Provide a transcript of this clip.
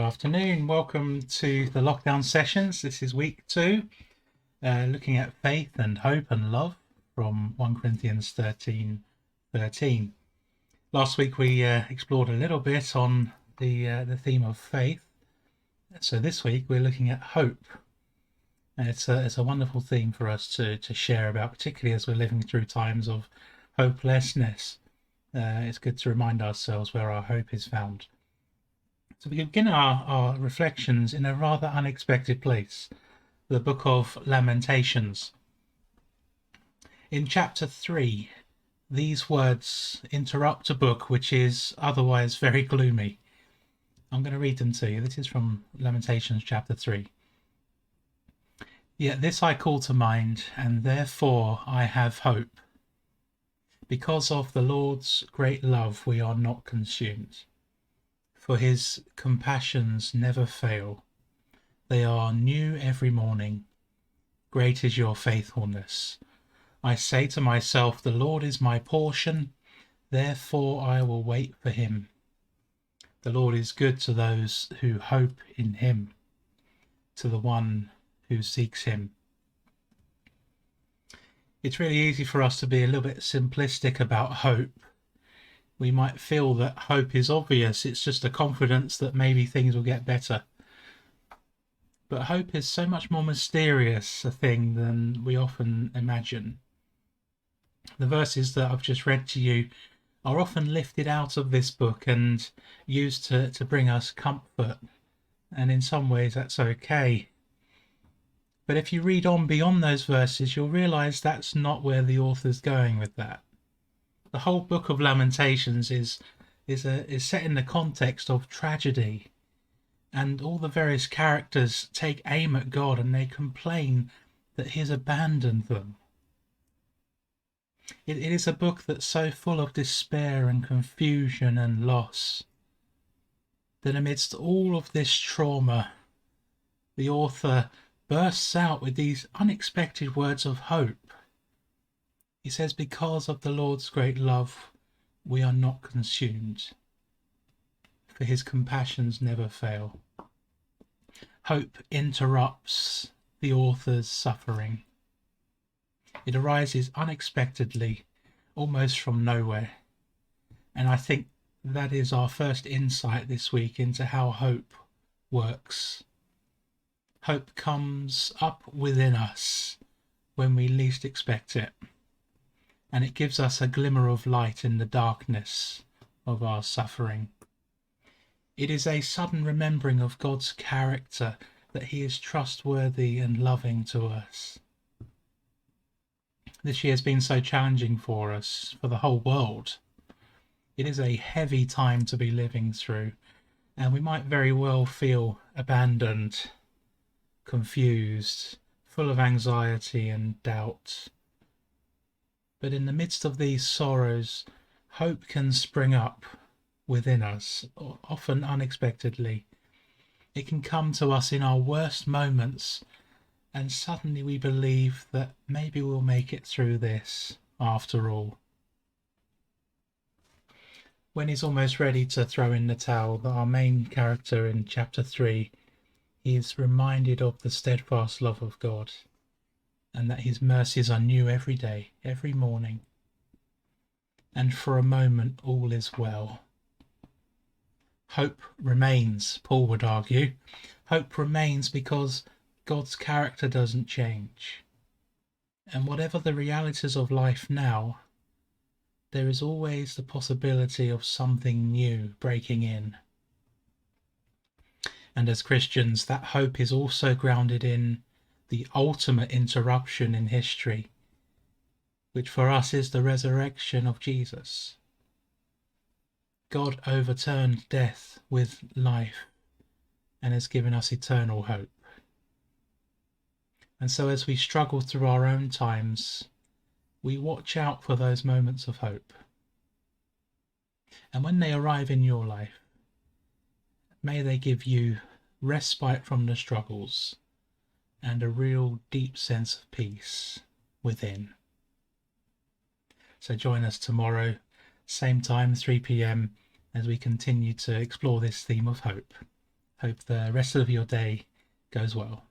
afternoon. Welcome to the lockdown sessions. This is week 2, looking at faith and hope and love from 1 Corinthians 13:13. Last week we explored a little bit on the theme of faith. So this week we're looking at hope. And it's a wonderful theme for us to share about, particularly as we're living through times of hopelessness. It's good to remind ourselves where our hope is found. So we begin our reflections in a rather unexpected place, the Book of Lamentations. In chapter 3, these words interrupt a book which is otherwise very gloomy. I'm going to read them to you. This is from Lamentations chapter 3. Yet this I call to mind, and therefore I have hope. Because of the Lord's great love we are not consumed. For his compassions never fail. They are new every morning. Great is your faithfulness. I say to myself, the Lord is my portion, therefore I will wait for him. The Lord is good to those who hope in him, to the one who seeks him. It's really easy for us to be a little bit simplistic about hope. We might feel that hope is obvious, it's just a confidence that maybe things will get better. But hope is so much more mysterious a thing than we often imagine. The verses that I've just read to you are often lifted out of this book and used to bring us comfort, and in some ways that's okay. But if you read on beyond those verses, you'll realise that's not where the author's going with that. The whole Book of Lamentations is set in the context of tragedy, and all the various characters take aim at God and they complain that he has abandoned them. It is a book that's so full of despair and confusion and loss that amidst all of this trauma, the author bursts out with these unexpected words of hope. He says, because of the Lord's great love, we are not consumed, for his compassions never fail. Hope interrupts the author's suffering. It arises unexpectedly, almost from nowhere. And I think that is our first insight this week into how hope works. Hope comes up within us when we least expect it. And it gives us a glimmer of light in the darkness of our suffering. It is a sudden remembering of God's character, that he is trustworthy and loving to us. This year has been so challenging for us, for the whole world. It is a heavy time to be living through, and we might very well feel abandoned, confused, full of anxiety and doubt. But in the midst of these sorrows, hope can spring up within us, often unexpectedly. It can come to us in our worst moments, and suddenly we believe that maybe we'll make it through this after all. When he's almost ready to throw in the towel, our main character in chapter 3, he is reminded of the steadfast love of God, and that his mercies are new every day, every morning. And for a moment all is well. Hope remains, Paul would argue. Hope remains because God's character doesn't change. And whatever the realities of life now, there is always the possibility of something new breaking in. And as Christians, that hope is also grounded in the ultimate interruption in history, which for us is the resurrection of Jesus. God overturned death with life and has given us eternal hope. And so as we struggle through our own times, we watch out for those moments of hope. And when they arrive in your life, may they give you respite from the struggles and a real deep sense of peace within. So join us tomorrow, same time, 3 p.m, as we continue to explore this theme of hope. Hope the rest of your day goes well.